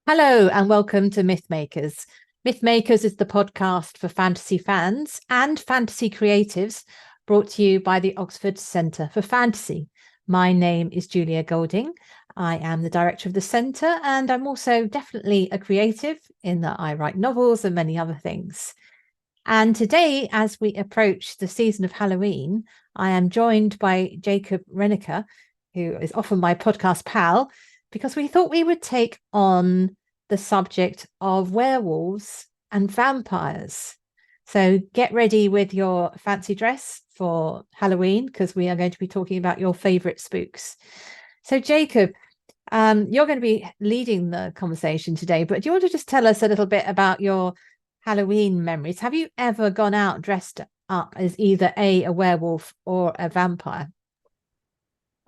Hello and welcome to Mythmakers. Mythmakers is the podcast for fantasy fans and fantasy creatives, brought to you by the Oxford Centre for Fantasy. My name is Julia Golding. I am the director of the centre, and I'm also definitely a creative in that I write novels and many other things. And today, as we approach the season of Halloween, I am joined by Jacob Rennaker, who is often my podcast pal, because we thought we would take on the subject of werewolves and vampires. So get ready with your fancy dress for Halloween, because we are going to be talking about your favorite spooks. So, Jacob, you're going to be leading the conversation today, but do you want to just tell us a little bit about your Halloween memories? Have you ever gone out dressed up as either a werewolf or a vampire?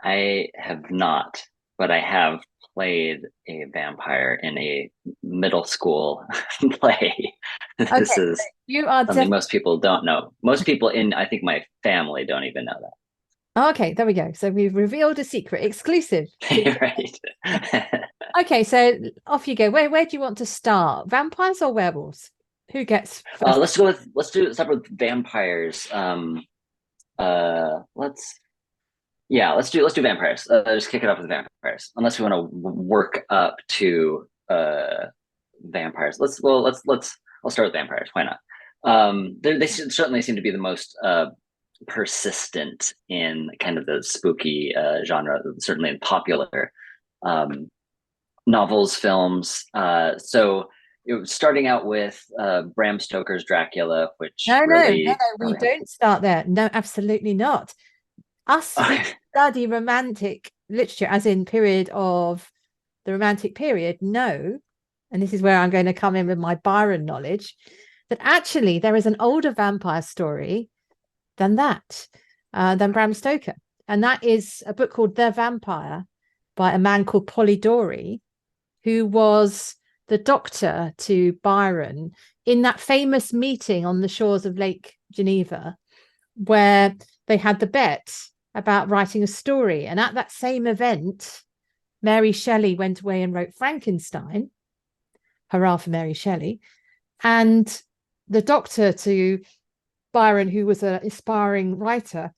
I have not, but I have played a vampire in a middle school play. This Okay, is you are something definitely most people don't know. Most people in, I think, my family don't even know okay. There we go. So we've revealed a secret, exclusive to. that. Right. Okay, so off you go. Where do you want to start? Vampires or werewolves? Who gets first? Start with vampires. Let's let's do vampires. Just kick it off with vampires. Unless we want to work up to vampires. I'll start with vampires. Why not? They certainly seem to be the most persistent in kind of the spooky genre, certainly in popular um, novels, films. Starting out with Bram Stoker's Dracula, which No. really, We really. don't start there. No, absolutely not. Us who Okay. study romantic literature, as in period of the romantic period, know, and this is where I'm going to come in with my Byron knowledge, that actually there is an older vampire story than that, than Bram Stoker. And that is a book called The Vampire by a man called Polidori, who was the doctor to Byron in that famous meeting on the shores of Lake Geneva, where they had the bet about writing a story. And at that same event, Mary Shelley went away and wrote Frankenstein. Hurrah for Mary Shelley. And the doctor to Byron, who was an aspiring writer,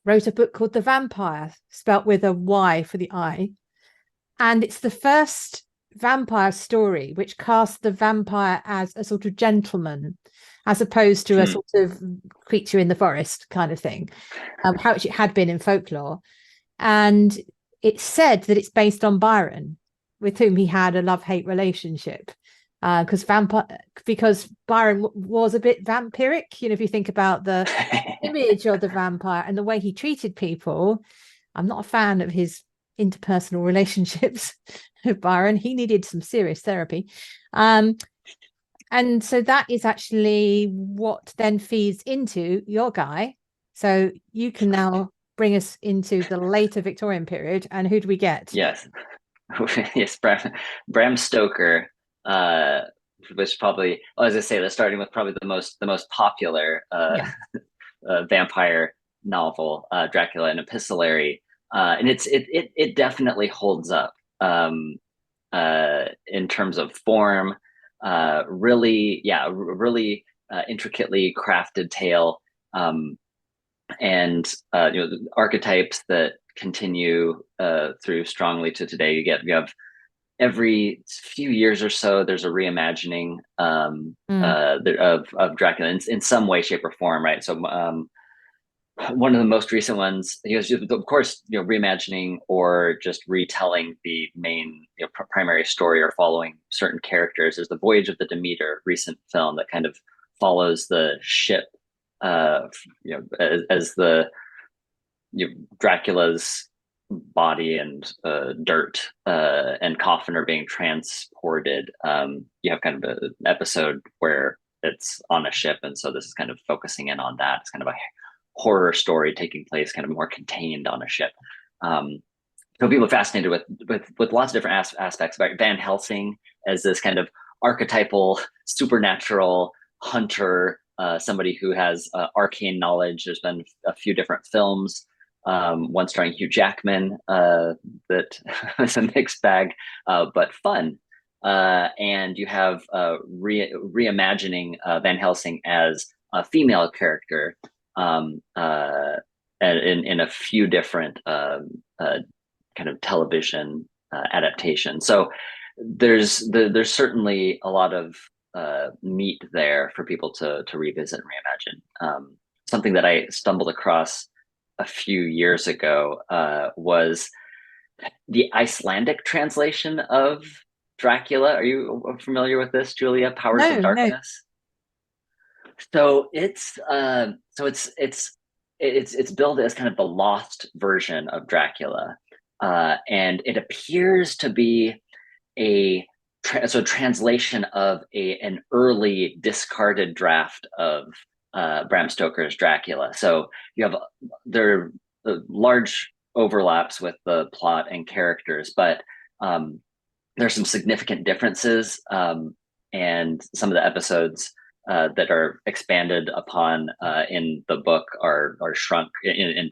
wrote a book called The Vampire, spelt with a Y for the I. And it's the first vampire story which casts the vampire as a sort of gentleman, as opposed to a Hmm. sort of creature in the forest kind of thing, how it had been in folklore. And it's said that it's based on Byron, with whom he had a love-hate relationship. Because Byron was a bit vampiric. You know, if you think about the image of the vampire and the way he treated people, I'm not a fan of his interpersonal relationships with Byron. He needed some serious therapy. And so that is actually what then feeds into your guy. So you can now bring us into the later Victorian period. And who do we get? Yes. Yes, Bram Stoker, uh, was probably, as I say, that's starting with probably the most popular Yeah. vampire novel, Dracula, an epistolary, and it definitely holds up in terms of form. Really intricately crafted tale, and the archetypes that continue through strongly to today. You have every few years or so there's a reimagining Mm. of Dracula in some way, shape, or form, right? So one of the most recent ones, he was, of course, reimagining or just retelling the main, primary story or following certain characters. There's the Voyage of the Demeter, recent film that kind of follows the ship, uh, as the Dracula's body and dirt and coffin are being transported. You have kind of an episode where it's on a ship, and so this is kind of focusing in on that. It's kind of a horror story taking place kind of more contained on a ship. Um, so people are fascinated with lots of different aspects about Van Helsing as this kind of archetypal supernatural hunter, somebody who has arcane knowledge. There's been a few different films, one starring Hugh Jackman, that was a mixed bag, but fun. and you have reimagining Van Helsing as a female character in a few different kind of television adaptations. So there's certainly a lot of meat there for people to revisit and reimagine. Something that I stumbled across a few years ago was the Icelandic translation of Dracula. Are you familiar with this, Julia? Powers of No, no. Darkness. So it's billed as kind of the lost version of Dracula, and it appears to be a translation of an early discarded draft of Bram Stoker's Dracula. So you have there are large overlaps with the plot and characters, but there's some significant differences, and some of the episodes that are expanded upon in the book are shrunk in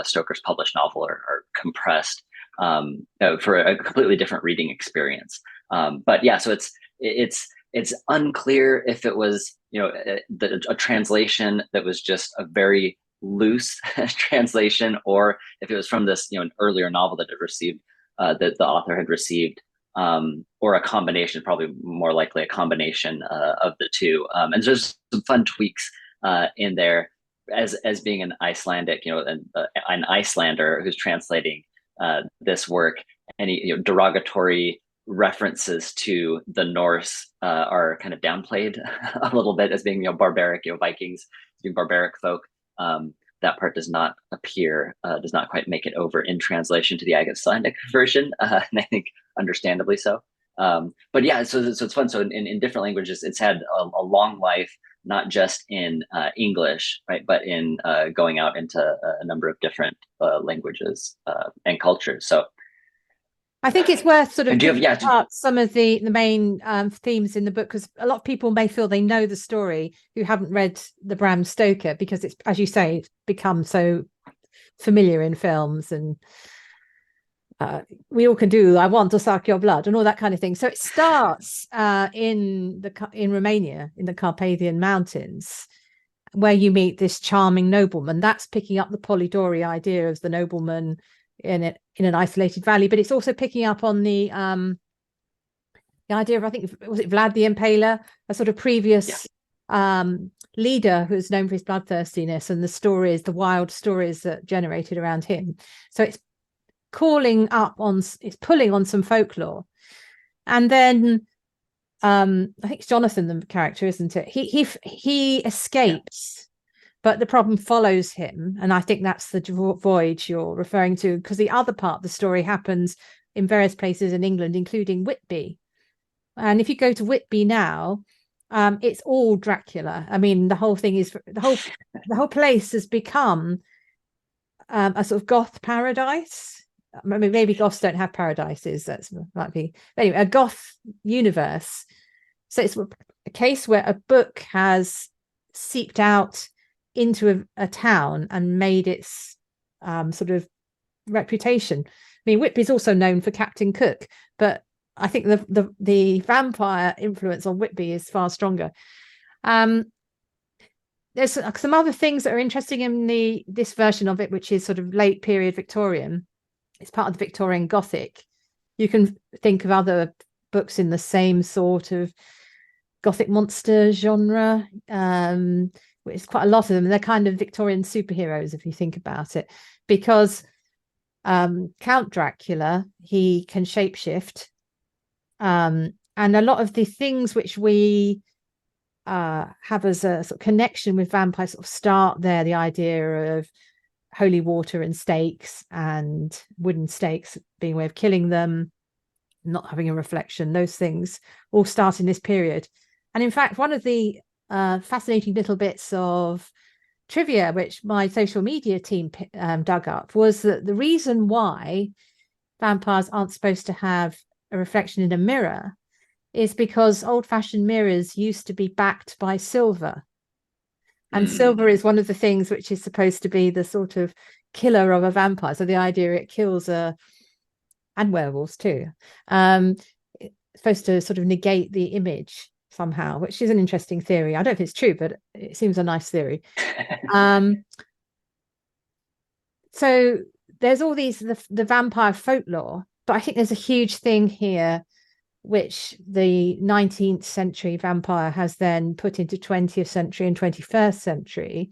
Stoker's published novel, are compressed for a completely different reading experience. But yeah, so it's unclear if it was a translation that was just a very loose translation, or if it was from this an earlier novel that it received that the author had received, or a combination, probably more likely a combination of the two. And there's some fun tweaks in there as being an Icelandic, an Icelander who's translating this work. Any derogatory references to the Norse are kind of downplayed a little bit as being barbaric, Vikings being barbaric folk. That part does not appear, does not quite make it over in translation to the Icelandic version, and I think understandably so. But yeah, so it's fun. So in different languages, it's had a long life, not just in English, right, but in going out into a number of different languages and cultures. So I think it's worth sort of picking apart some of the main themes in the book, because a lot of people may feel they know the story who haven't read the Bram Stoker, because it's, as you say, it's become so familiar in films, and we all can do "I want to suck your blood" and all that kind of thing. So it starts in Romania, in the Carpathian Mountains, where you meet this charming nobleman. That's picking up the Polidori idea of the nobleman in an isolated valley, but it's also picking up on the idea of, I think, was it Vlad the Impaler, a sort of previous leader who's known for his bloodthirstiness, and the wild stories that generated around him. So it's pulling on some folklore. And then I think it's Jonathan, the character, isn't it? He escapes, but the problem follows him. And I think that's the voyage you're referring to, because the other part of the story happens in various places in England, including Whitby. And if you go to Whitby now, it's all Dracula. I mean, the whole thing is the whole place has become a sort of goth paradise. I mean, maybe goths don't have paradises. That might be, but anyway, a goth universe. So it's a case where a book has seeped out into a town and made its sort of reputation. I mean, Whitby's also known for Captain Cook, but I think the vampire influence on Whitby is far stronger. There's some other things that are interesting in this version of it, which is sort of late period Victorian. It's part of the Victorian Gothic. You can think of other books in the same sort of Gothic monster genre. It's quite a lot of them. They're kind of Victorian superheroes, if you think about it, because Count Dracula, he can shapeshift. And a lot of the things which we have as a sort of connection with vampires sort of start there. The idea of holy water and stakes, and wooden stakes being a way of killing them, not having a reflection, those things all start in this period. And in fact, one of the fascinating little bits of trivia which my social media team dug up was that the reason why vampires aren't supposed to have a reflection in a mirror is because old-fashioned mirrors used to be backed by silver. And silver is one of the things which is supposed to be the sort of killer of a vampire. So the idea it kills and werewolves too. supposed to sort of negate the image somehow, which is an interesting theory. I don't know if it's true, but it seems a nice theory. So there's all these the vampire folklore, but I think there's a huge thing here which the 19th century vampire has then put into 20th century and 21st century,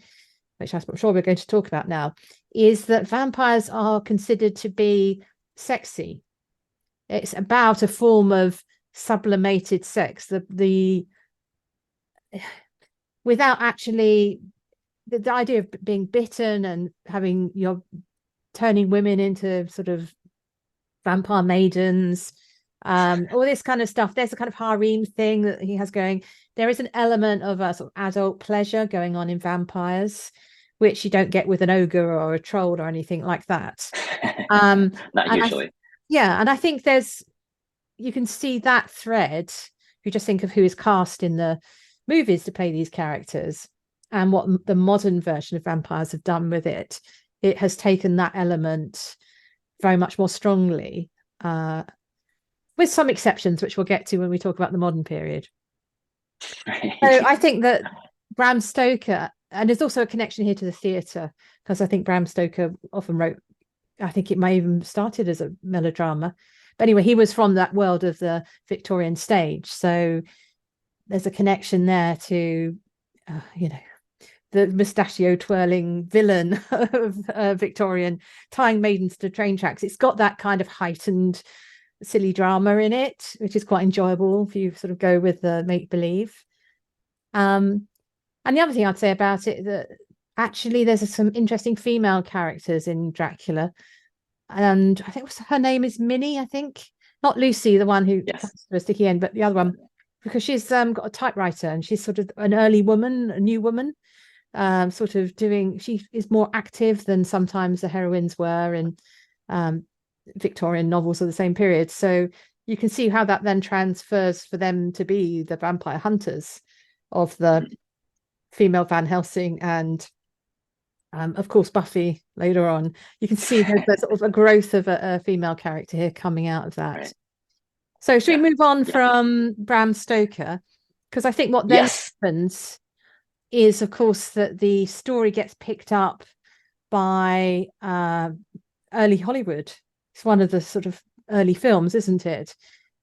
which I'm sure we're going to talk about now, is that vampires are considered to be sexy. It's about a form of sublimated sex, the without actually the idea of being bitten and having your turning women into sort of vampire maidens, all this kind of stuff. There's a kind of harem thing that he has going. There is an element of a sort of adult pleasure going on in vampires, which you don't get with an ogre or a troll or anything like that. Not usually. And I think you can see that thread if you just think of who is cast in the movies to play these characters and what the modern version of vampires have done with it. It has taken that element very much more strongly, with some exceptions, which we'll get to when we talk about the modern period. Right. So I think that Bram Stoker, and there's also a connection here to the theatre, because I think Bram Stoker often wrote, I think it may even started as a melodrama. But anyway, he was from that world of the Victorian stage. So there's a connection there to, the mustachio twirling villain of Victorian tying maidens to train tracks. It's got that kind of heightened silly drama in it, which is quite enjoyable if you sort of go with the make-believe. And the other thing I'd say about it, that actually there's some interesting female characters in Dracula. And I think her name is Minnie, I think. Not Lucy, the one who comes to a sticky end, but the other one, because she's got a typewriter and she's sort of an early woman, a new woman, sort of she is more active than sometimes the heroines were in Victorian novels of the same period. So you can see how that then transfers for them to be the vampire hunters of the female Van Helsing and of course Buffy later on. You can see there's sort of a growth of a female character here coming out of that. Right. So should we move on from Bram Stoker? Because I think what then happens is, of course, that the story gets picked up by early Hollywood. It's one of the sort of early films, isn't it?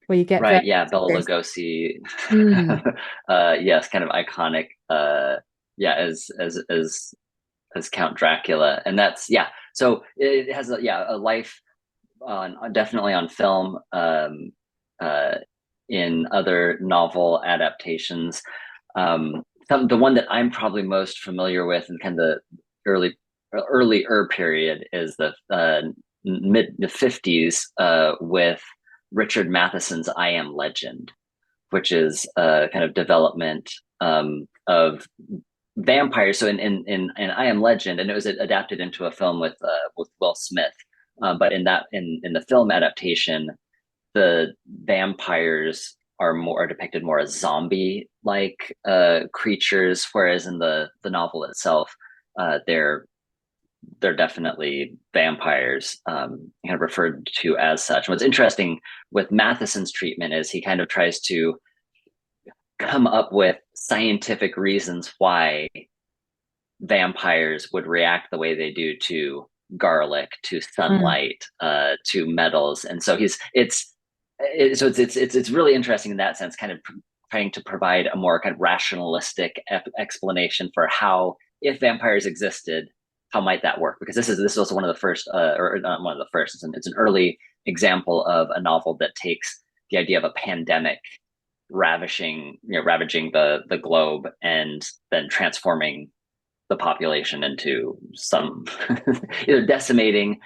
Where you get Bela Lugosi. Yes, kind of iconic. As Count Dracula, and that's So it has a life definitely on film, in other novel adaptations. The one that I'm probably most familiar with and kind of the earlier period is the mid 50s with Richard Matheson's I Am Legend, which is a kind of development of vampires. So in I Am Legend, and it was adapted into a film with Will Smith, but in the film adaptation, the vampires are depicted more as zombie like creatures, whereas in the novel itself, they're definitely vampires, kind of referred to as such. What's interesting with Matheson's treatment is he kind of tries to come up with scientific reasons why vampires would react the way they do to garlic, to sunlight, to metals, and so it's really interesting in that sense, kind of trying to provide a more kind of rationalistic explanation for how, if vampires existed, how might that work? Because this is also one of the first, or not one of the first. It's an early example of a novel that takes the idea of a pandemic ravaging the globe and then transforming the population into some either decimating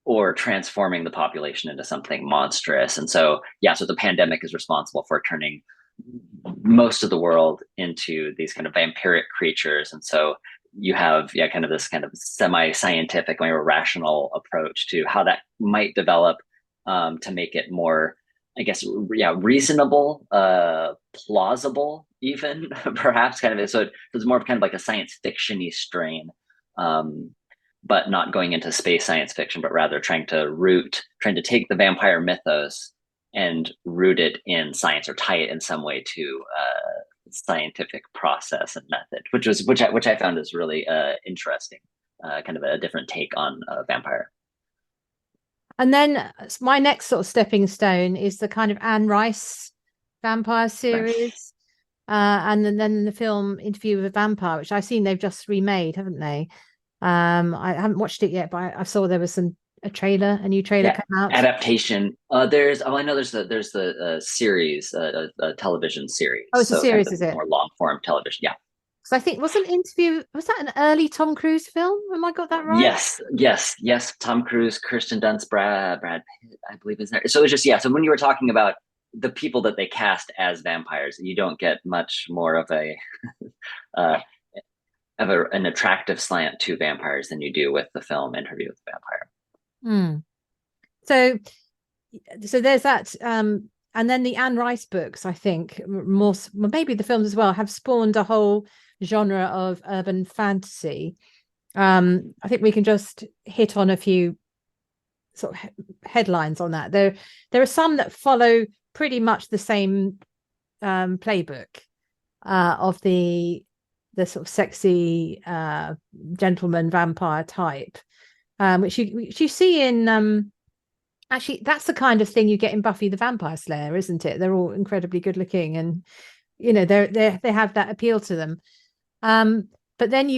or transforming the population into something monstrous. And so the pandemic is responsible for turning most of the world into these kind of vampiric creatures. And so you have kind of this kind of semi-scientific or rational approach to how that might develop, to make it more, I guess, reasonable, plausible, even perhaps kind of. So it's more of kind of like a science fiction-y strain, but not going into space science fiction, but rather trying to take the vampire mythos and root it in science or tie it in some way to scientific process and method, which I found is really interesting, kind of a different take on a vampire. And then my next sort of stepping stone is the kind of Anne Rice vampire Right. series. And then the film Interview with a Vampire, which I've seen they've just remade, haven't they? I haven't watched it yet, but I saw there was a new trailer Yeah, come out. adaptation. I know there's the series, a television series, Oh, it's a so kind series, of is it? more long form television. Yeah. Because I think was that an early Tom Cruise film? Am I got that right? Yes. Tom Cruise, Kirsten Dunst, Brad Pitt, I believe is there. So it's just, yeah. So when you were talking about the people that they cast as vampires, you don't get much more of a uh, an attractive slant to vampires than you do with the film Interview with the Vampire. Hmm. So there's that. And then the Anne Rice books, I think, more well, maybe the films as well, have spawned a whole genre of urban fantasy. I think we can just hit on a few sort of headlines on that. There are some that follow pretty much the same playbook of the sort of sexy gentleman vampire type, which you see in actually that's the kind of thing you get in Buffy the Vampire Slayer, isn't it? They're all incredibly good looking, and they have that appeal to them. But then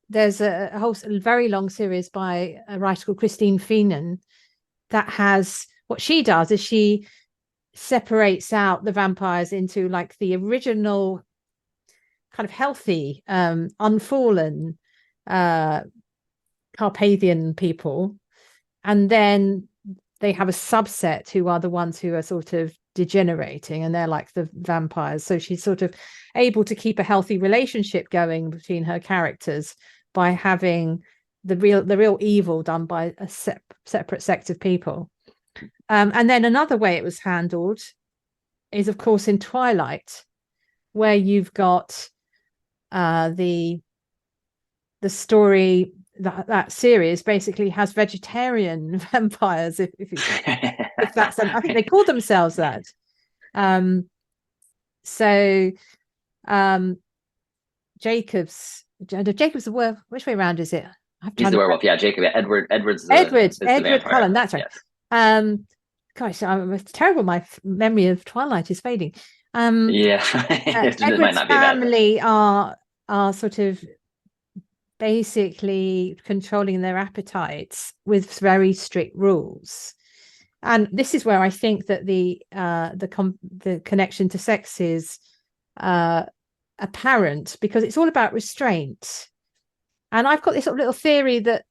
there's a very long series by a writer called Christine Feenan that has what she does is she separates out the vampires into like the original kind of healthy, unfallen uh, Carpathian people, and then they have a subset who are the ones who are sort of degenerating, and they're like the vampires. So she's sort of able to keep a healthy relationship going between her characters by having the real evil done by a separate sect of people. And then another way it was handled is, of course, in Twilight, where you've got the story that series basically has vegetarian vampires. If that's I think they call themselves that. Um, so um, Jacob's the word. Which way around is it? I'm He's trying the to werewolf. Yeah, Jacob. Yeah, Edward's the Edward vampire. Cullen. That's right. Yes. Um, gosh, it's terrible. My memory of Twilight is fading. Um, Yeah, it might Edward's not be a bad thing. family are sort of basically controlling their appetites with very strict rules. And this is where I think that the connection to sex is apparent, because it's all about restraint. And I've got this sort of little theory that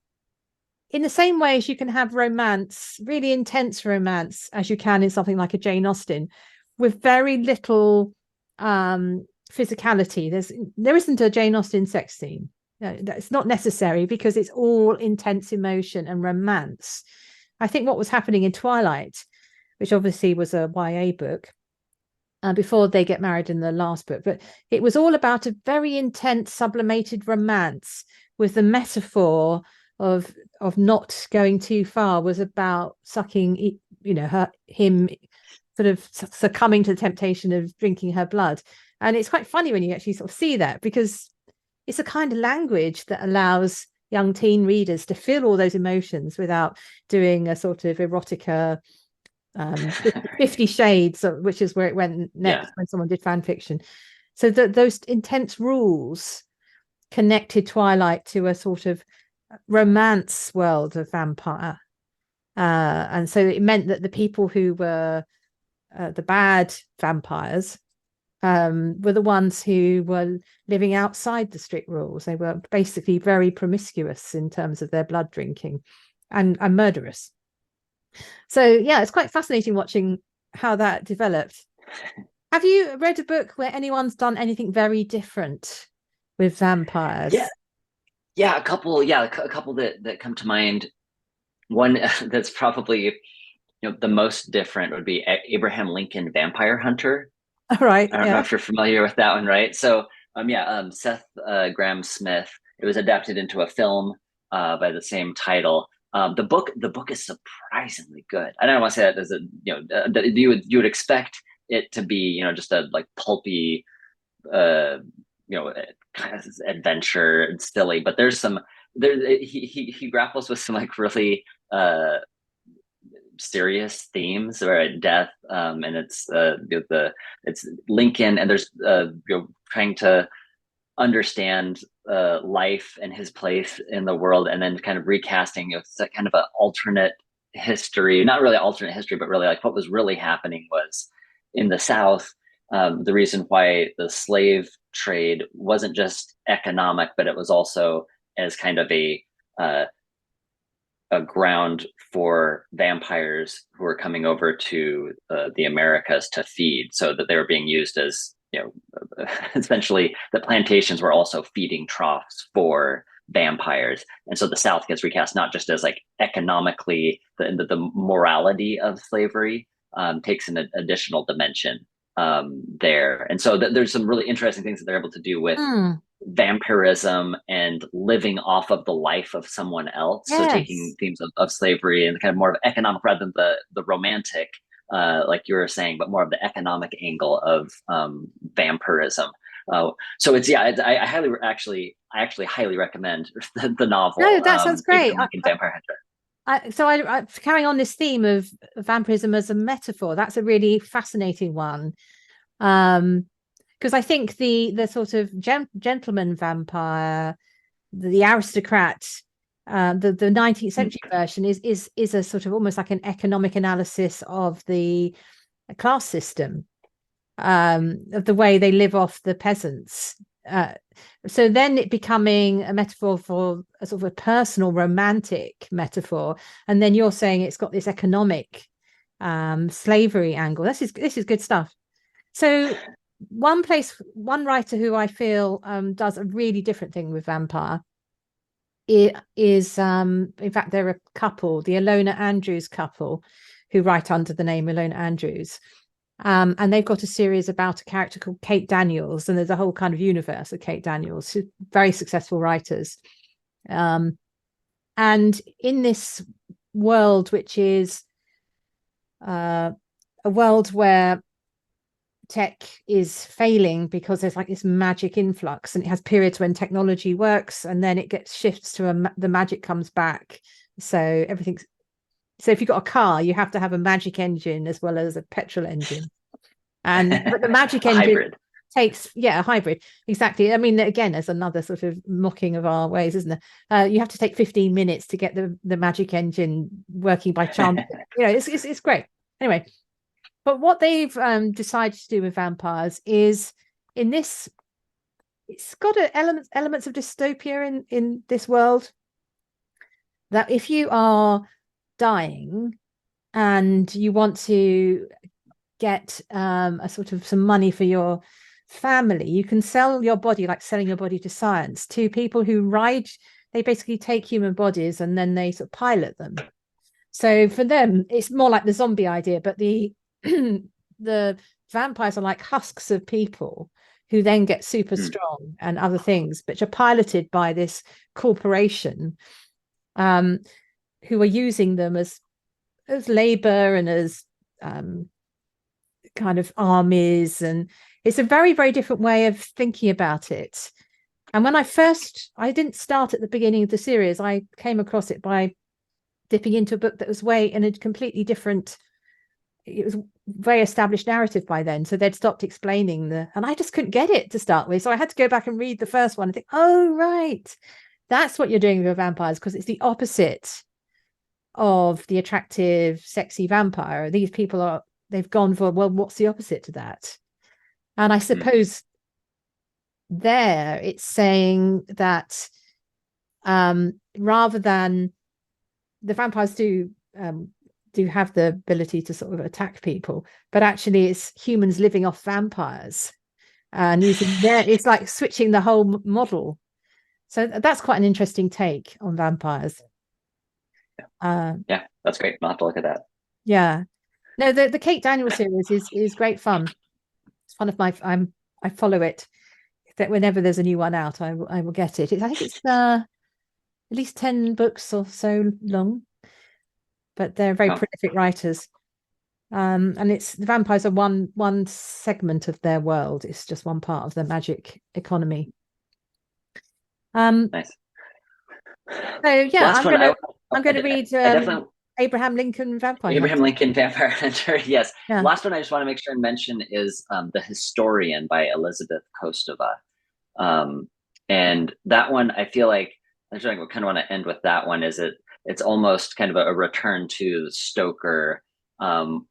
in the same way as you can have romance, really intense romance, as you can in something like a Jane Austen, with very little physicality. There isn't a Jane Austen sex scene. It's not necessary because it's all intense emotion and romance. I think what was happening in Twilight, which obviously was a YA book, before they get married in the last book, but it was all about a very intense sublimated romance, with the metaphor of not going too far was about sucking, him sort of succumbing to the temptation of drinking her blood. And it's quite funny when you actually sort of see that, because it's a kind of language that allows young teen readers to feel all those emotions without doing a sort of erotica, 50 Shades, which is where it went Yeah. next when someone did fan fiction. So those intense rules connected Twilight to a sort of romance world of vampire. And so it meant that the people who were the bad vampires were the ones who were living outside the strict rules. They were basically very promiscuous in terms of their blood drinking, and murderous. So yeah, it's quite fascinating watching how that developed. Have you read a book where anyone's done anything very different with Yeah. vampires? Yeah, a couple. Yeah, a couple that come to mind. One that's probably the most different would be Abraham Lincoln Vampire Hunter. All right, I don't know yeah. if you're familiar with that one, right? So, Seth Graham Smith. It was adapted into a film by the same title. The book is surprisingly good. I don't want to say that as a that you would expect it to be just a like pulpy uh kind of adventure and silly, but he grapples with some like really serious themes or death, and it's Lincoln, and there's trying to understand life and his place in the world, and then kind of recasting kind of an alternate history, not really alternate history, but really like what was really happening was in the South. The reason why the slave trade wasn't just economic, but it was also as kind of uh, a ground for vampires who were coming over to the Americas to feed, so that they were being used as essentially the plantations were also feeding troughs for vampires. And so the South gets recast not just as like economically the morality of slavery takes an additional dimension there. And so there's some really interesting things that they're able to do with Mm, vampirism and living off of the life of someone else. So taking yes. themes of slavery and kind of more of economic rather than the romantic, like you were saying, but more of the economic angle of vampirism. So I I actually highly recommend the No, novel, that sounds great. Abraham Lincoln Vampire Hunter. Carrying on this theme of vampirism as a metaphor, that's a really fascinating one. Because I think the sort of gentleman vampire, the aristocrat, the 19th century version is a sort of almost like an economic analysis of the class system, of the way they live off the peasants. So then it becoming a metaphor for a sort of a personal romantic metaphor, and then you're saying it's got this economic slavery angle. This is good stuff. So one writer who I feel does a really different thing with vampire is in fact they're a couple, the Ilona Andrews couple, who write under the name Ilona Andrews. And they've got a series about a character called Kate Daniels, and there's a whole kind of universe of Kate Daniels, who very successful writers. And in this world, which is a world where tech is failing because there's like this magic influx, and it has periods when technology works, and then it gets shifts to the magic comes back. So everything's so if you've got a car, you have to have a magic engine as well as a petrol engine. But the magic A engine hybrid. takes, yeah, a hybrid. Exactly. I mean, again, there's another sort of mocking of our ways, isn't there? You have to take 15 minutes to get the magic engine working by chance. It's great. Anyway, but what they've decided to do with vampires is in this, it's got elements of dystopia in this world, that if you are dying and you want to get a sort of some money for your family, you can sell your body, like selling your body to science, to people who they basically take human bodies and then they sort of pilot them. So for them, it's more like the zombie idea, but the the vampires are like husks of people who then get super strong and other things, which are piloted by this corporation, who are using them as labor and as kind of armies. And it's a very, very different way of thinking about it. And when I didn't start at the beginning of the series. I came across it by dipping into a book that was way in a completely different, it was very established narrative by then. So they'd stopped explaining and I just couldn't get it to start with. So I had to go back and read the first one and think, oh, right, that's what you're doing with vampires, because it's the opposite of the attractive, sexy vampire. These people they've gone for, well, what's the opposite to that? And I suppose there it's saying that rather than the vampires do have the ability to sort of attack people, but actually it's humans living off vampires and using it's like switching the whole model. So that's quite an interesting take on vampires. Yeah, that's great. I'll have to look at that. Yeah. No, the Kate Daniel series is great fun. It's one of my I follow it. That whenever there's a new one out, I will get it. I think it's at least 10 books or so long, but they're very prolific writers. And it's the vampires are one segment of their world. It's just one part of the magic economy. Nice. So yeah, Last one, I'm gonna read I definitely Abraham Lincoln Vampire Abraham Hunter. Lincoln Vampire Hunter. Yes. Yeah. Last one I just want to make sure and mention is The Historian by Elizabeth Kostova. And that one, I feel like I kind of want to end with that one. It's almost kind of a return to Stoker,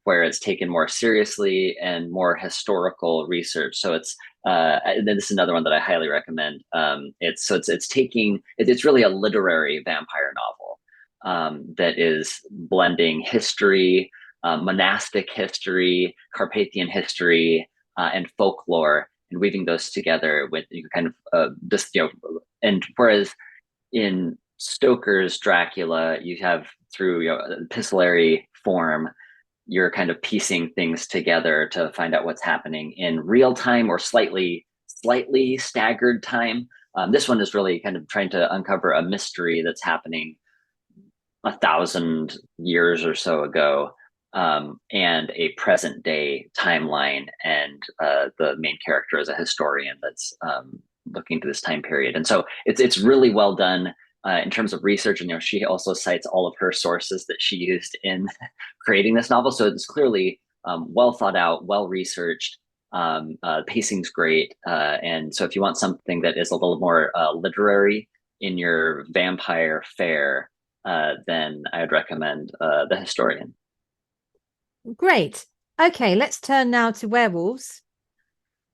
where it's taken more seriously and more historical research. So it's this is another one that I highly recommend. It's really a literary vampire novel that is blending history, monastic history, Carpathian history, and folklore, and weaving those together with kind of and whereas in Stoker's Dracula, you have through epistolary form, you're kind of piecing things together to find out what's happening in real time or slightly staggered time. This one is really kind of trying to uncover a mystery that's happening 1,000 years or so ago, and a present day timeline, and the main character is a historian that's looking to this time period. And so it's really well done in terms of research. And she also cites all of her sources that she used in creating this novel. So it's clearly well thought out, well researched. Pacing's great, and so if you want something that is a little more literary in your vampire fare, then I would recommend The Historian. Great. Okay, let's turn now to werewolves.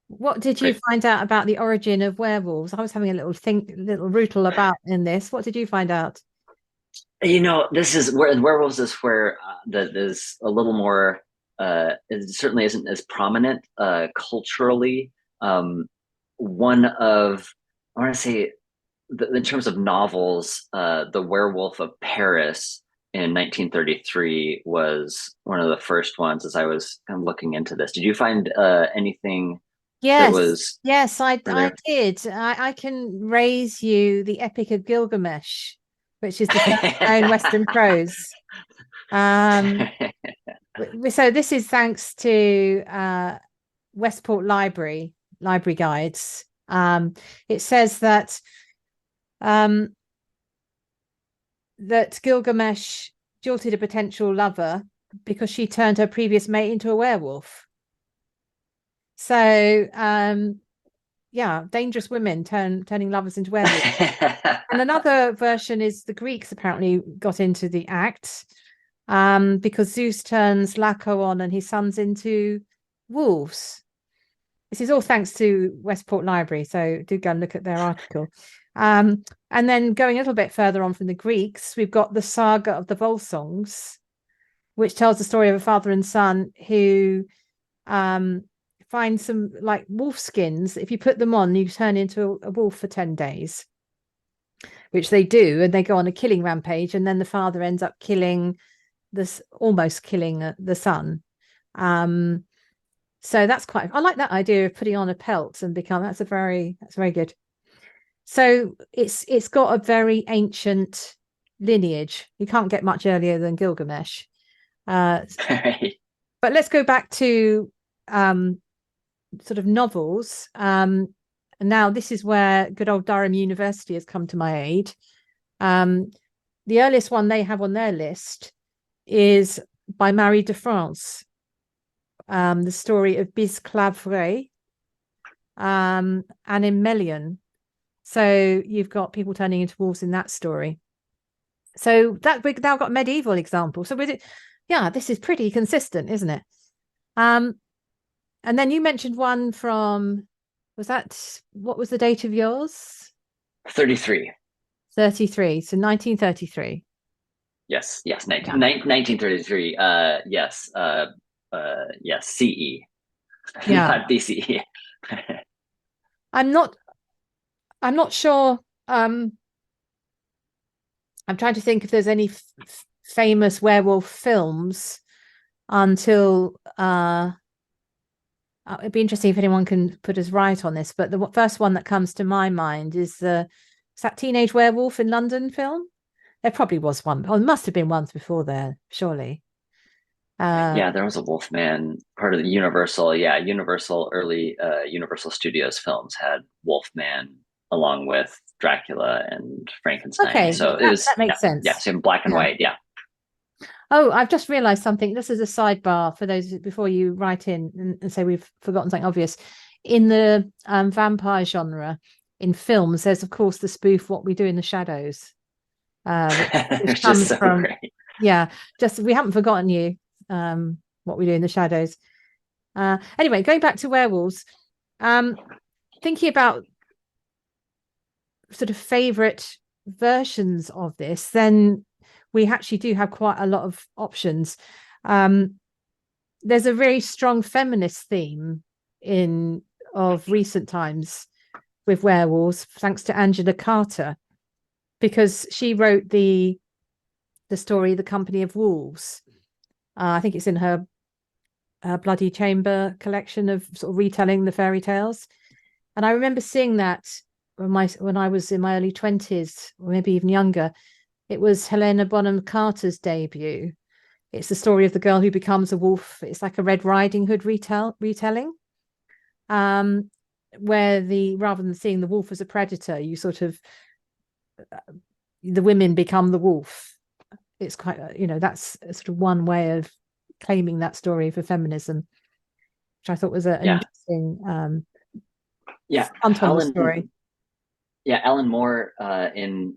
What did you find out about the origin of werewolves? I was having a little rootle about in this. What did you find out? This is where werewolves is where that is a little more. It certainly isn't as prominent culturally. One of I want to say in terms of novels, The Werewolf of Paris in 1933 was one of the first ones as I was kind of looking into this. Did you find anything that was... Yes, I did. I can raise you the Epic of Gilgamesh, which is the known Western prose. So this is thanks to Westport Library Guides. It says that that Gilgamesh jilted a potential lover because she turned her previous mate into a werewolf. So yeah, dangerous women turning lovers into werewolves. And another version is the Greeks apparently got into the act because Zeus turns Laocoon and his sons into wolves. This is all thanks to Westport Library, so do go and look at their article. And then going a little bit further on from the Greeks, we've got the saga of the Volsungs, which tells the story of a father and son who find some like wolf skins. If you put them on, you turn into a wolf for 10 days, which they do, and they go on a killing rampage, and then the father ends up almost killing the son. So that's I like that idea of putting on a pelt and that's very good. So it's got a very ancient lineage. You can't get much earlier than Gilgamesh. But let's go back to sort of novels. And now this is where good old Durham University has come to my aid. The earliest one they have on their list is by Marie de France, the story of Bisclavret and Emelian. So you've got people turning into wolves in that story. So that we've now got medieval example. So this is pretty consistent, isn't it? And then you mentioned one from, what was the date of yours? 33. 33. So 1933. Yes. 1933. Yes. Yes. CE. Yeah. Not BCE. I'm not sure. I'm trying to think if there's any famous werewolf films until it'd be interesting if anyone can put us right on this. But the first one that comes to my mind is the Is that Teenage Werewolf in London film? There probably was one. Oh, there must have been ones before there, surely. Yeah, there was a Wolfman part of the Universal. Yeah, Universal early Universal Studios films had Wolfman along with Dracula and Frankenstein. Okay, So it that, was that makes yeah, sense. so in black and Yeah. white. Yeah. Oh, I've just realized something. This is a sidebar for those before you write in and say we've forgotten something obvious. In the vampire genre, in films, there's of course the spoof "What We Do in the Shadows," which Which is comes so from great. just we haven't forgotten you. What We Do in the Shadows. Anyway, going back to werewolves, thinking about sort of favorite versions of this, then we actually do have quite a lot of options. There's a very strong feminist theme in of recent times with werewolves, thanks to Angela Carter, because she wrote the story "The Company of Wolves." I think it's in her Bloody Chamber collection of sort of retelling the fairy tales. And I remember seeing that when I was in my early 20s, or maybe even younger. It was Helena Bonham Carter's debut. It's the story of the girl who becomes a wolf. It's like a Red Riding Hood retelling, where rather than seeing the wolf as a predator, you sort of the women become the wolf. It's quite, that's sort of one way of claiming that story for feminism, which I thought was an interesting untold story. Yeah, Alan Moore in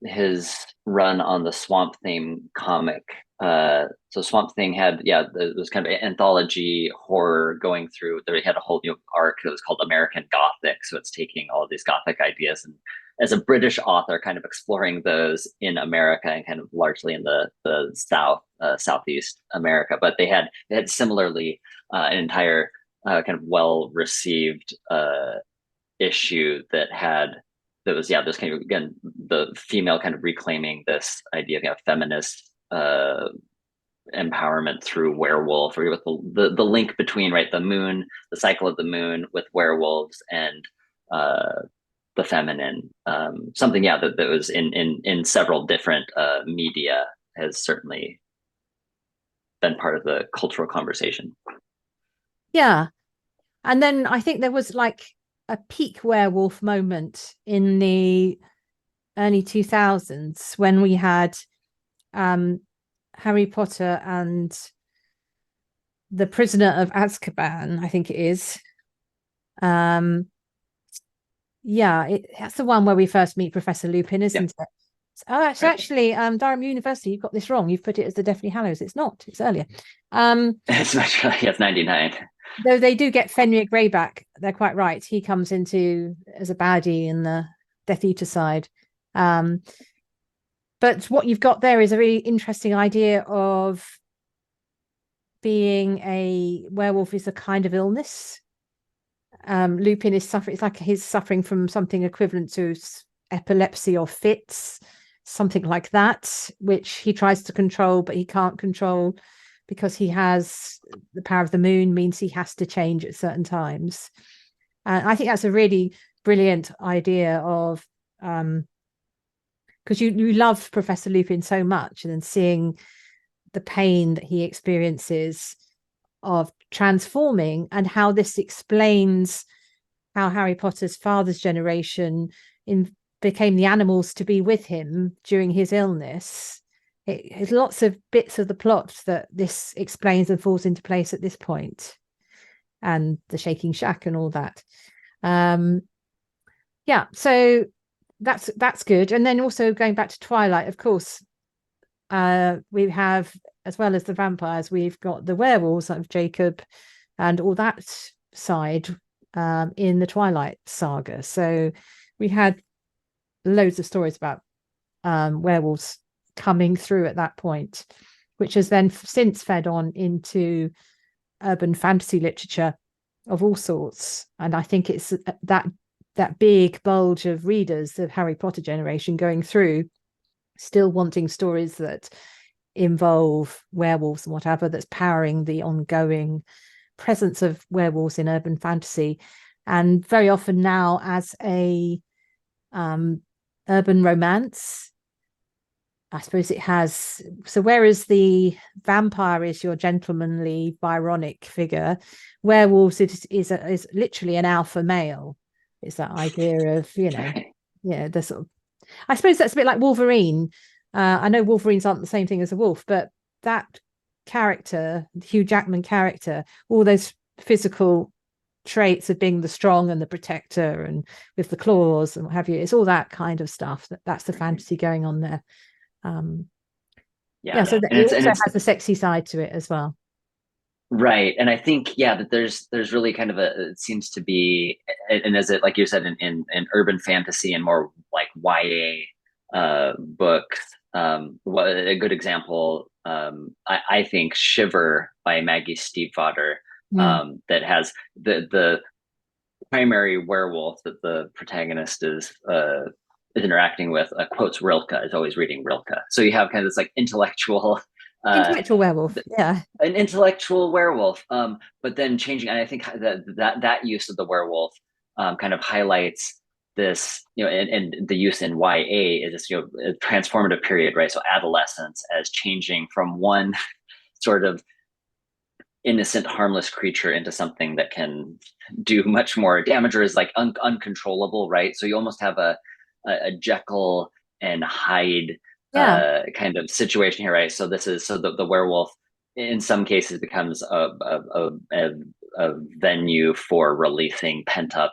his run on the Swamp Thing comic. So Swamp Thing had it was kind of an anthology horror going through. They had a whole new arc that was called American Gothic. So it's taking all these Gothic ideas and as a British author, kind of exploring those in America and kind of largely in the Southeast America. But they had similarly an entire kind of well received issue that was this kind of, again, the female kind of reclaiming this idea of feminist empowerment through werewolf, or with the link between the moon, the cycle of the moon with werewolves and the feminine. Something that was in several different media has certainly been part of the cultural conversation. Yeah. And then I think there was like a peak werewolf moment in the early 2000s when we had Harry Potter and the Prisoner of Azkaban, I think it is. That's the one where we first meet Professor Lupin, isn't it? Oh, actually, Durham University, you've got this wrong. You've put it as the Deathly Hallows. It's not. It's earlier. It's much earlier. It's 99. Though they do get Fenrir Grey back. They're quite right. He comes into as a baddie in the Death Eater side. But what you've got there is a really interesting idea of being a werewolf is a kind of illness. Lupin is suffering. It's like he's suffering from something equivalent to epilepsy or fits, something like that, which he tries to control, but he can't control because he has the power of the moon, means he has to change at certain times. And I think that's a really brilliant idea of because you love Professor Lupin so much, and then seeing the pain that he experiences of transforming, and how this explains how Harry Potter's father's generation became the animals to be with him during his illness. It's lots of bits of the plot that this explains and falls into place at this point, and the shaking shack and all that. So that's good. And then also going back to Twilight, of course, we have, as well as the vampires, we've got the werewolves of Jacob and all that side in the Twilight saga. So we had loads of stories about werewolves coming through at that point, which has then since fed on into urban fantasy literature of all sorts. And I think it's that big bulge of readers of Harry Potter generation going through, still wanting stories that involve werewolves and whatever, that's powering the ongoing presence of werewolves in urban fantasy. And very often now as a um, urban romance. I suppose it has. So whereas the vampire is your gentlemanly, Byronic figure, werewolves is literally an alpha male. It's that idea of, Right. yeah, the sort of. I suppose that's a bit like Wolverine. I know Wolverines aren't the same thing as a wolf, but that character, the Hugh Jackman character, all those physical traits of being the strong and the protector and with the claws and what have you, it's all that kind of stuff. That's the fantasy going on there. Um, yeah, Yeah, so and it it's also has a sexy side to it as well. right, and I think yeah that there's really kind of it seems to be, and as it like you said in urban fantasy and more like YA books. What a good example, I think Shiver by Maggie Stiefvater, Mm. that has the primary werewolf that the protagonist is interacting with, quotes Rilke, is always reading Rilke. So you have kind of this like intellectual uh, Intellectual werewolf, yeah. an intellectual werewolf. But then changing, and I think that use of the werewolf kind of highlights this, and the use in YA is this, a transformative period, right? So adolescence as changing from one sort of innocent, harmless creature into something that can do much more damage or is like uncontrollable, right? So you almost have a Jekyll and Hyde Yeah. kind of situation here, right? So this is so the werewolf in some cases becomes a venue for releasing pent up,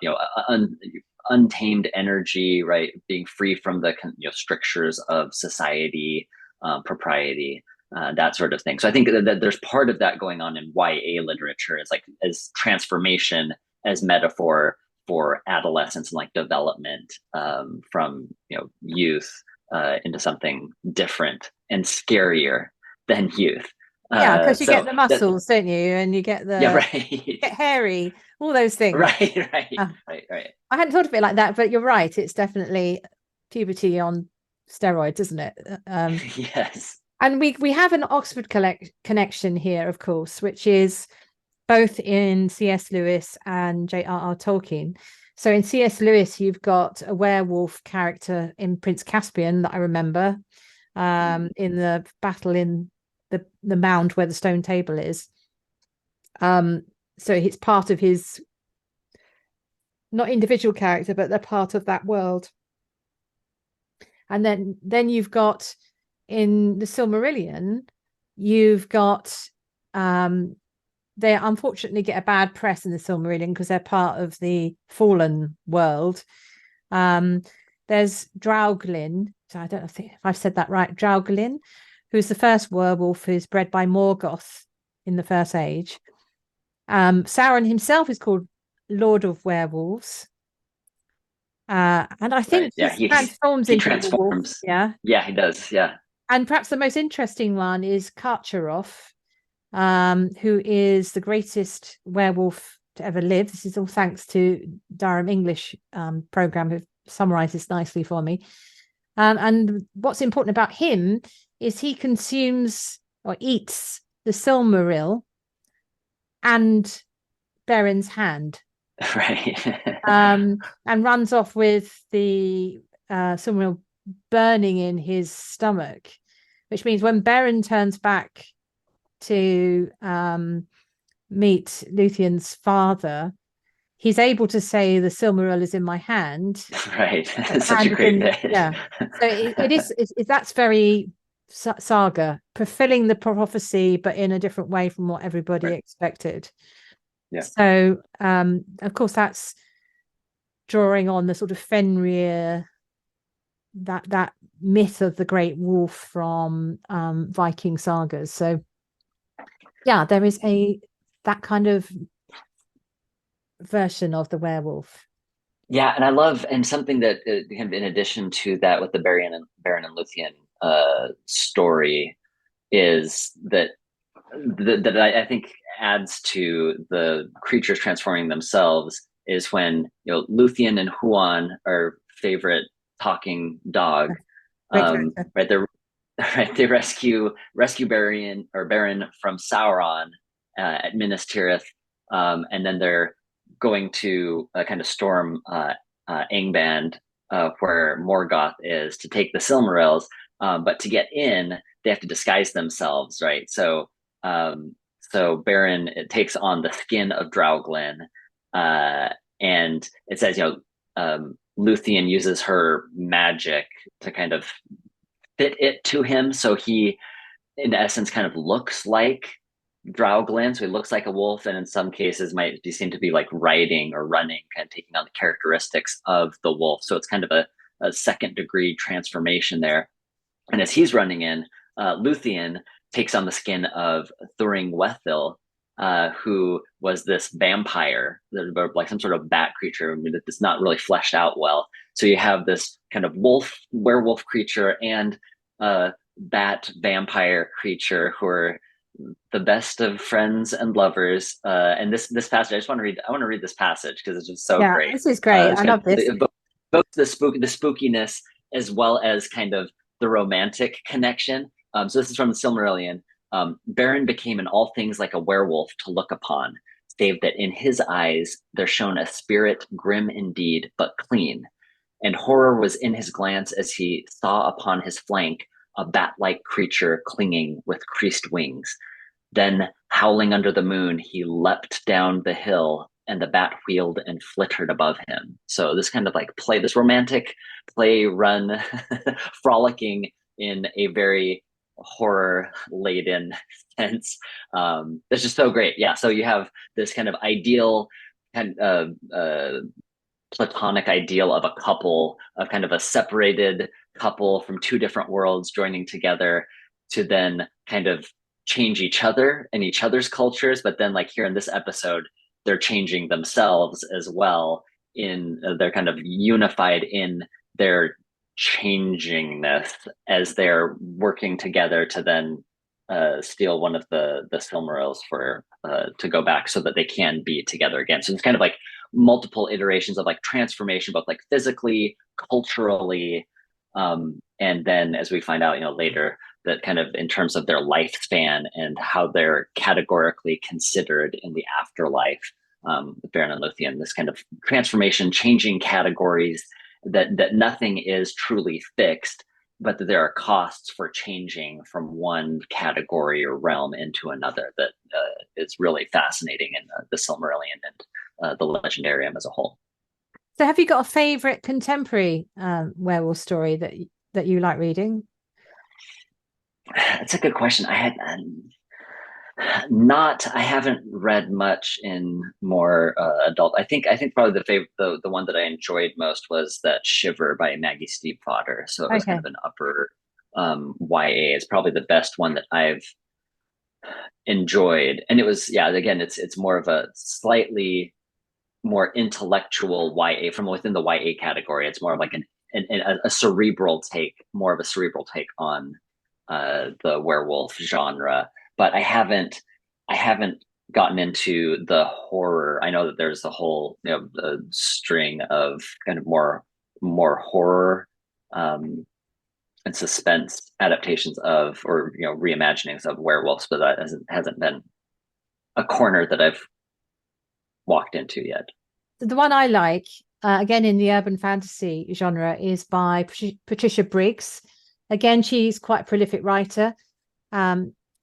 untamed energy, right? Being free from the strictures of society, propriety, that sort of thing. So I think that there's part of that going on in YA literature, is like as transformation as metaphor for adolescence and like development, from youth into something different and scarier than youth. Yeah, because you get So the that muscles, don't you? And you get yeah, the right, get hairy, all those things. right, right, Uh, right. I hadn't thought of it like that, but you're right. It's definitely puberty on steroids, isn't it? Yes, And we have an Oxford connection here, of course, which is both in C.S. Lewis and J.R.R. Tolkien. So in C.S. Lewis, you've got a werewolf character in Prince Caspian that I remember, in the battle in the mound where the stone table is. So it's part of his not individual character, but they're part of that world. And then you've got in the Silmarillion, you've got they unfortunately get a bad press in the Silmarillion because they're part of the fallen world. There's Drauglin, so I don't know if I've said that right, Drauglin, who's the first werewolf who's bred by Morgoth in the First Age. Sauron himself is called Lord of Werewolves. And I right. think Yeah, he transforms he into a wolf. transforms. Yeah. Yeah, he does. Yeah. And perhaps the most interesting one is Karcharoth, who is the greatest werewolf to ever live. This is all thanks to Durham English program, who summarized this nicely for me. And what's important about him is he consumes or eats the Silmaril and Beren's hand, Right. and runs off with the Silmaril burning in his stomach, which means when Beren turns back to meet Luthien's father, he's able to say the Silmaril is in my hand. Right. The Such a hand is great in, bit. yeah. So it is that's very saga, fulfilling the prophecy, but in a different way from what everybody Right. expected. Yeah. So of course that's drawing on the sort of Fenrir, that myth of the great wolf from Viking sagas. So yeah, there is a that kind of version of the werewolf. Yeah, and I love, and something that kind of in addition to that with the Baron and Luthien story is that I think adds to the creatures transforming themselves is when Luthien and Huan are favorite talking dog. Great character. Right, they're right. They rescue Baron from Sauron at Minas Tirith, and then they're going to kind of storm Angband where Morgoth is, to take the Silmarils, but to get in, they have to disguise themselves, right? So Beren, it takes on the skin of Draughlin, and it says, Luthien uses her magic to kind of fit it to him, so he, in essence, kind of looks like Draughlin, so he looks like a wolf, and in some cases might be seen to be like riding or running, kind of taking on the characteristics of the wolf. So it's kind of a second degree transformation there. And as he's running in, Luthien takes on the skin of Thorin Wethil, who was this vampire, like some sort of bat creature that's not really fleshed out well. So you have this kind of werewolf creature and bat vampire creature who are the best of friends and lovers. And this passage, I want to read this passage because it's just so great. This is great. I love this. Both the spookiness as well as kind of the romantic connection. So this is from the Silmarillion. Beren became in all things like a werewolf to look upon, save that in his eyes there shone a spirit grim indeed, but clean. And horror was in his glance as he saw upon his flank a bat-like creature clinging with creased wings. Then, howling under the moon, he leapt down the hill, and the bat wheeled and flittered above him. So this kind of like play, this romantic play, run, frolicking in a very horror-laden sense. It's just so great. Yeah, so you have this kind of ideal kind of platonic ideal of a couple, of kind of a separated couple from two different worlds joining together to then kind of change each other and each other's cultures. But then, like here in this episode, they're changing themselves as well. They're kind of unified in their changingness as they're working together to then steal one of the Silmarils for to go back so that they can be together again. So it's kind of like multiple iterations of like transformation, both like physically, culturally, and then as we find out, later, that kind of in terms of their lifespan and how they're categorically considered in the afterlife, Beren and Luthien, this kind of transformation, changing categories, that nothing is truly fixed, but that there are costs for changing from one category or realm into another. That is really fascinating in the Silmarillion and the Legendarium as a whole. So have you got a favorite contemporary werewolf story that you like reading? That's a good question. I haven't read much in more adult. I think probably the one that I enjoyed most was that Shiver by Maggie Stiefvater. So it was kind of an upper YA. It's probably the best one that I've enjoyed. And it was, again, it's more of a slightly more intellectual YA from within the YA category. It's more of like a cerebral take, more of a cerebral take on the werewolf genre. But I haven't gotten into the horror. I know that there's a whole a string of kind of more horror and suspense adaptations of, or reimaginings of werewolves, but that hasn't been a corner that I've walked into yet. The one I like, again in the urban fantasy genre, is by Patricia Briggs. Again, she's quite a prolific writer.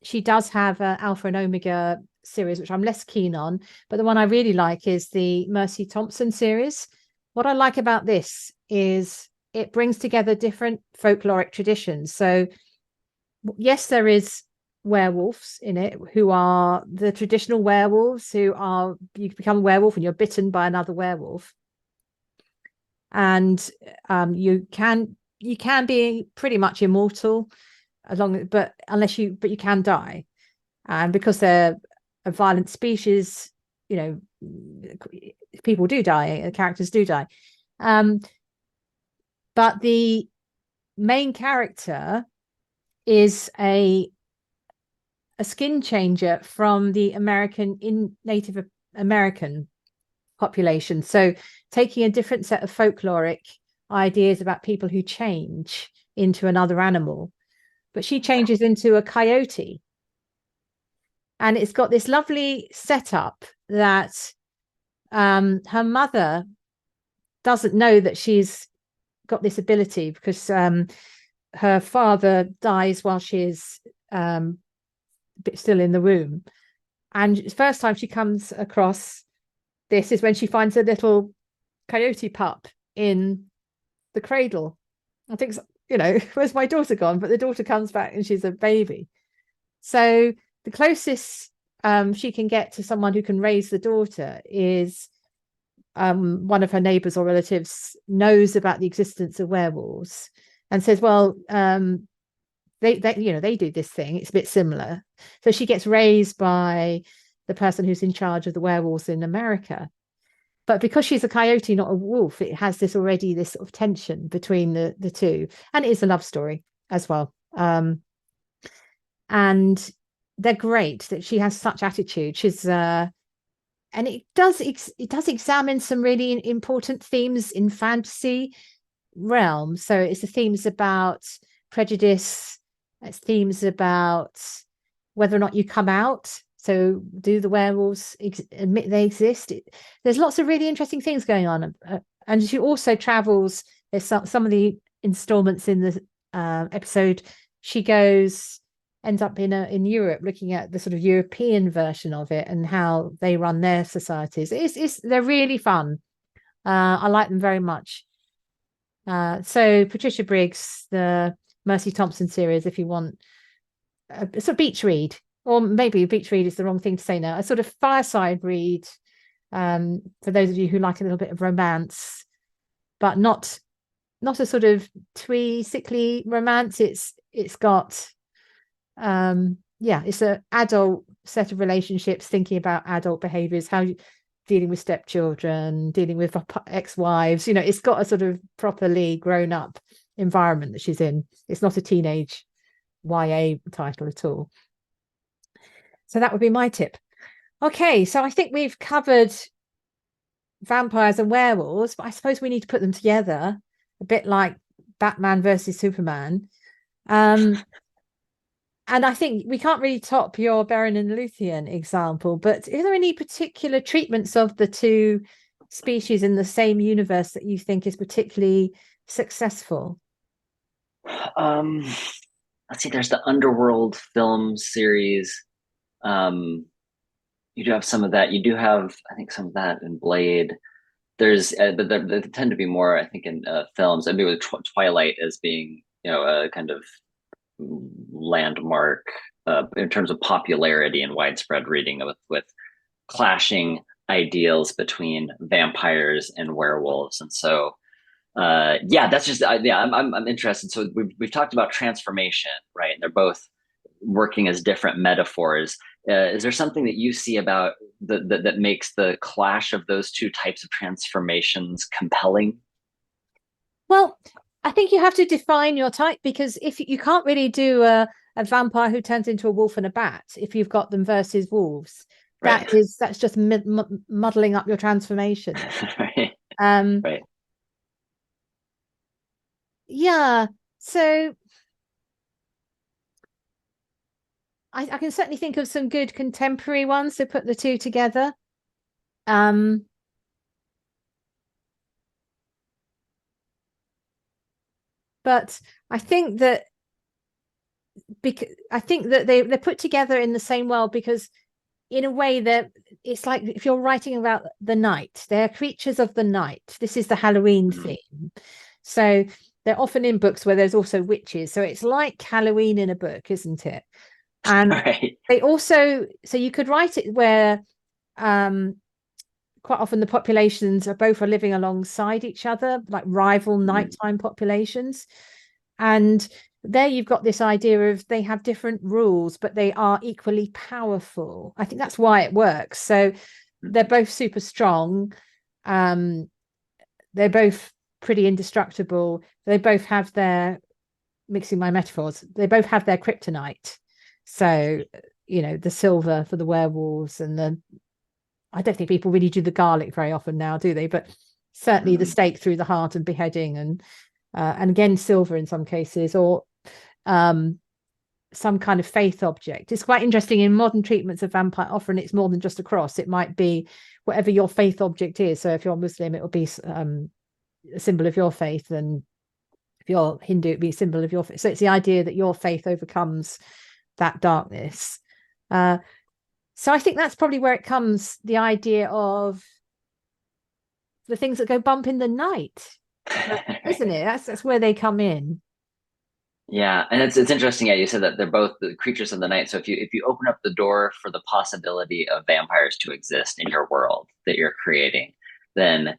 She does have an Alpha and Omega series, which I'm less keen on, but the one I really like is the Mercy Thompson series. What I like about this is it brings together different folkloric traditions. So yes, there is werewolves in it who are the traditional werewolves, you become a werewolf and you're bitten by another werewolf, and you can be pretty much immortal but you can die, and because they're a violent species, people do die, characters do die, but the main character is a skin changer from the Native American population. So taking a different set of folkloric ideas about people who change into another animal. But she changes into a coyote. And it's got this lovely setup that her mother doesn't know that she's got this ability because her father dies while she's still in the womb. And the first time she comes across this is when she finds a little coyote pup in the cradle. I think, where's my daughter gone? But the daughter comes back and she's a baby. So the closest she can get to someone who can raise the daughter is one of her neighbors or relatives knows about the existence of werewolves and says, well, they do this thing. It's a bit similar. So she gets raised by the person who's in charge of the werewolves in America. But because she's a coyote, not a wolf, it has this sort of tension between the two. And it is a love story as well. And they're great that she has such attitude. She's and it does examine some really important themes in fantasy realm. So it's the themes about prejudice, it's themes about whether or not you come out. So do the werewolves admit they exist? There's lots of really interesting things going on. And she also travels. There's some of the installments in the episode. She ends up in Europe looking at the sort of European version of it and how they run their societies. They're really fun. I like them very much. So Patricia Briggs, the Mercy Thompson series, if you want a sort of beach read, or maybe a beach read is the wrong thing to say now, a sort of fireside read for those of you who like a little bit of romance, but not a sort of twee, sickly romance. It's got it's an adult set of relationships, thinking about adult behaviors, how dealing with stepchildren, dealing with ex-wives. It's got a sort of properly grown up environment that she's in. It's not a teenage YA title at all. So that would be my tip. Okay, so I think we've covered vampires and werewolves, but I suppose we need to put them together a bit like Batman versus Superman. And I think we can't really top your Beren and Luthien example, but are there any particular treatments of the two species in the same universe that you think is particularly successful? Let's see, there's the Underworld film series. You do have some of that. You do have, I think, some of that in Blade. There's, but there tend to be more, I think, in films. I mean, with Twilight as being, a kind of landmark in terms of popularity and widespread reading with clashing ideals between vampires and werewolves. And so that's just I'm interested. So we've talked about transformation, right? And they're both working as different metaphors. Is there something that you see about that makes the clash of those two types of transformations compelling? Well, I think you have to define your type, because if you can't really do a vampire who turns into a wolf and a bat if you've got them versus wolves. Right. That's just muddling up your transformation. Right. Right. Yeah. So I can certainly think of some good contemporary ones to put the two together. But I think that they're put together in the same world, because in a way that it's like if you're writing about the night, they're creatures of the night. This is the Halloween theme. So they're often in books where there's also witches. So it's like Halloween in a book, isn't it? And right. They also, so you could write it where quite often the populations are living alongside each other, like rival nighttime populations. And there you've got this idea of they have different rules, but they are equally powerful. I think that's why it works. So they're both super strong. They're both pretty indestructible. They both have their, mixing my metaphors, they both have their kryptonite. So, the silver for the werewolves, and I don't think people really do the garlic very often now, do they? But certainly the stake through the heart and beheading, and again, silver in some cases, or some kind of faith object. It's quite interesting in modern treatments of vampire. Often it's more than just a cross. It might be whatever your faith object is. So if you're Muslim, it will be a symbol of your faith, and If you're Hindu, it'd be a symbol of your faith. So it's the idea that your faith overcomes that darkness. So I think that's probably where it comes, the idea of the things that go bump in the night, isn't it? That's where they come in. Yeah, and it's interesting. Yeah, you said that they're both the creatures of the night. So if you open up the door for the possibility of vampires to exist in your world that you're creating, then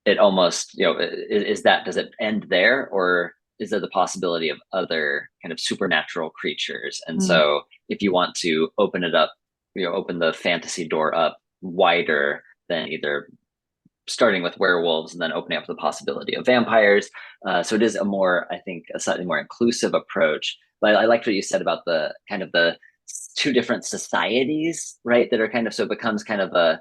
it almost, is that, does it end there, or is there the possibility of other kind of supernatural creatures? And so if you want to open it up, open the fantasy door up wider, then either starting with werewolves and then opening up the possibility of vampires. So it is I think, a slightly more inclusive approach. But I liked what you said about the kind of the two different societies, right? That are kind of, so it becomes kind of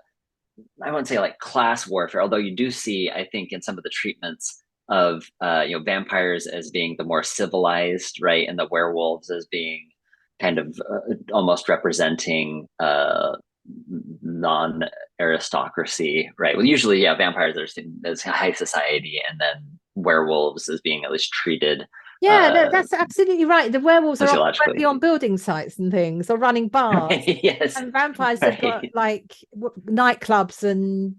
I wouldn't say like class warfare, although you do see, I think, in some of the treatments of vampires as being the more civilized, right, and the werewolves as being kind of almost representing non-aristocracy, right? Well, usually, yeah, vampires are seen as high society, and then werewolves as being at least treated That's absolutely right. The werewolves are sociologically. on building sites and things, or running bars. Yes, and vampires have got right. like nightclubs and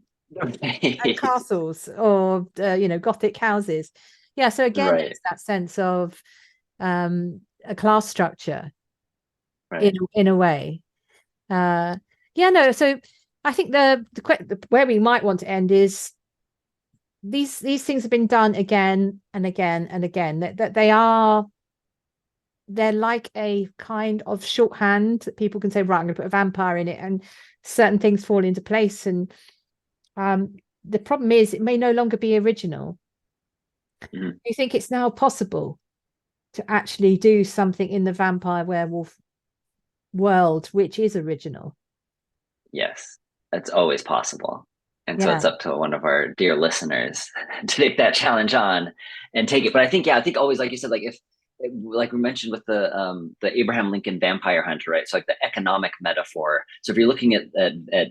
castles, or Gothic houses. Yeah, so again, Right, there's that sense of a class structure right. in a way. So I think the where we might want to end is these things have been done again and again and again, that they're like a kind of shorthand that people can say, right, I'm going to put a vampire in it, and certain things fall into place. And the problem is it may no longer be original. Mm-hmm. You think it's now possible to actually do something in the vampire werewolf world which is original? Yes, that's always possible. And so Yeah. it's up to one of our dear listeners to take that challenge on and take it. But I think, yeah, I think always, like you said, like if, like we mentioned with the Abraham Lincoln vampire hunter, right? So like the economic metaphor. So if you're looking at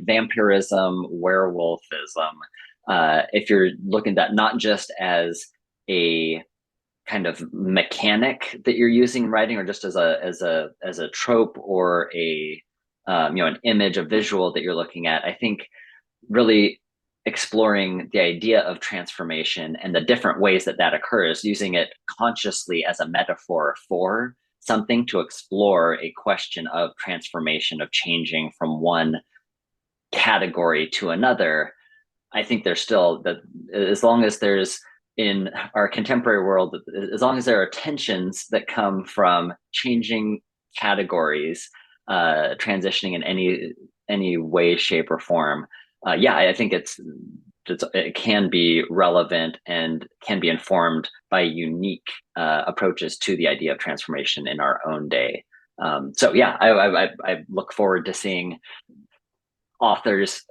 vampirism, werewolfism, if you're looking at that not just as a kind of mechanic that you're using in writing, or just as a trope, or an image, a visual that you're looking at, I think really exploring the idea of transformation and the different ways that occurs, using it consciously as a metaphor for something to explore a question of transformation, of changing from one category to another. I think there's still that, as long as there's, in our contemporary world, as long as there are tensions that come from changing categories, transitioning in any way, shape, or form, I think it can be relevant and can be informed by unique approaches to the idea of transformation in our own day. I look forward to seeing authors,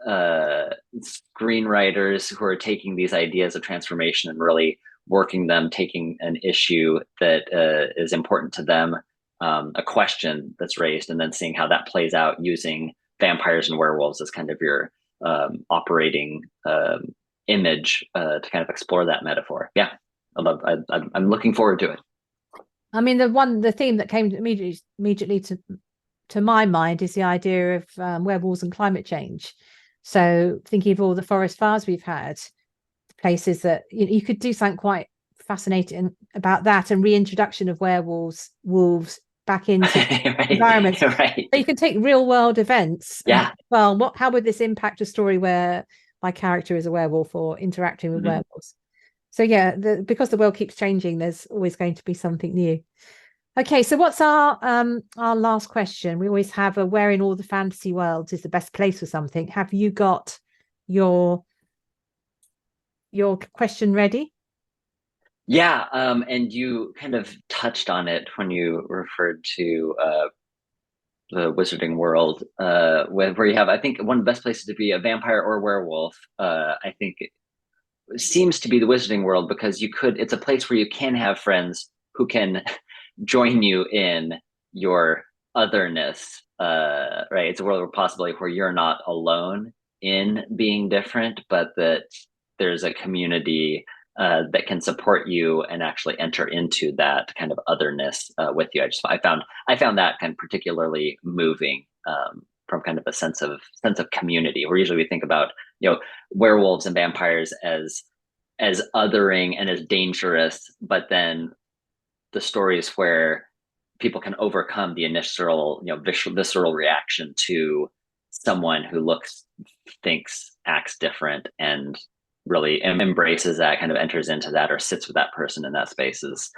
screenwriters who are taking these ideas of transformation and really working them, taking an issue that is important to them, a question that's raised, and then seeing how that plays out using vampires and werewolves as kind of your operating image to kind of explore that metaphor. Yeah, I'm looking forward to it. I mean, the theme that came immediately to my mind is the idea of werewolves and climate change. So thinking of all the forest fires we've had, places that you could do something quite fascinating about that, and reintroduction of wolves back into Right, environments. right. So you can take real world events. Yeah. How would this impact a story where my character is a werewolf or interacting with werewolves? So yeah, because the world keeps changing, there's always going to be something new. Okay, so what's our last question? We always have where in all the fantasy worlds is the best place for something. Have you got your question ready? Yeah, and you kind of touched on it when you referred to the wizarding world, where you have, I think, one of the best places to be a vampire or a werewolf. I think it seems to be the wizarding world, because it's a place where you can have friends who can join you in your otherness. Right? It's a world of possibility where you're not alone in being different, but that there's a community that can support you and actually enter into that kind of otherness with you. I found that kind of particularly moving, from kind of a sense of community. Where usually we think about, werewolves and vampires as othering and as dangerous, but then the stories where people can overcome the initial, visceral reaction to someone who looks, thinks, acts different, and really embraces that, kind of enters into that, or sits with that person in that space, is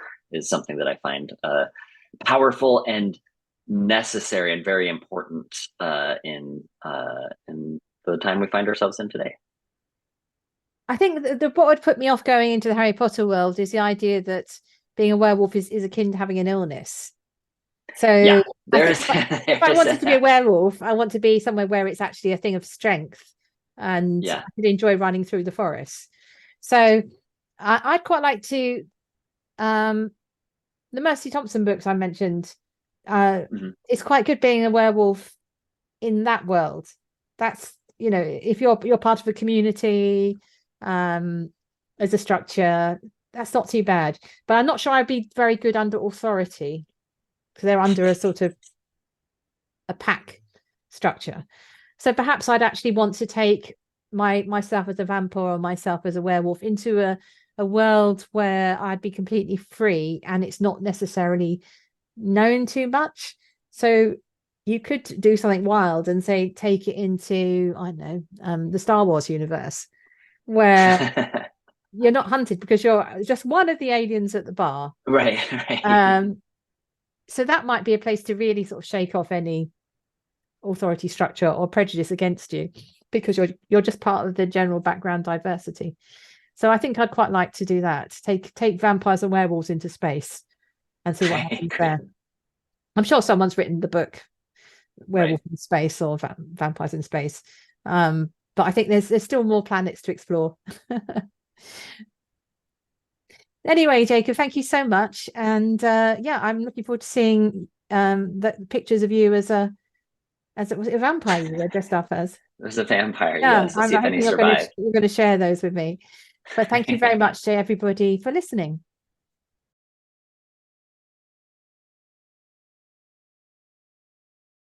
something that I find powerful and necessary and very important in the time we find ourselves in today. I think what would put me off going into the Harry Potter world is the idea that being a werewolf is akin to having an illness. So Yeah, if I wanted to be a werewolf, I want to be somewhere where it's actually a thing of strength, and yeah. I could enjoy running through the forest. So I'd quite like to, the Mercy Thompson books I mentioned, it's quite good being a werewolf in that world. That's, if you're part of a community, as a structure, that's not too bad. But I'm not sure I'd be very good under authority, because they're under a sort of a pack structure. So perhaps I'd actually want to take myself as a vampire or myself as a werewolf into a world where I'd be completely free and it's not necessarily known too much. So you could do something wild and say take it into, I don't know, the Star Wars universe, where you're not hunted because you're just one of the aliens at the bar. Right, right. So that might be a place to really sort of shake off any authority structure or prejudice against you, because you're just part of the general background diversity. So I think I'd quite like to do that. Take vampires and werewolves into space and see what happens there. I'm sure someone's written the book Werewolf in Space or Vampires in Space. But I think there's still more planets to explore. Anyway, Jacob, thank you so much. And I'm looking forward to seeing the pictures of you as a vampire you were dressed up as. As a vampire, Yeah, yes. Let's I'm see if any hoping survive. you're going to share those with me. But thank you very much to everybody for listening.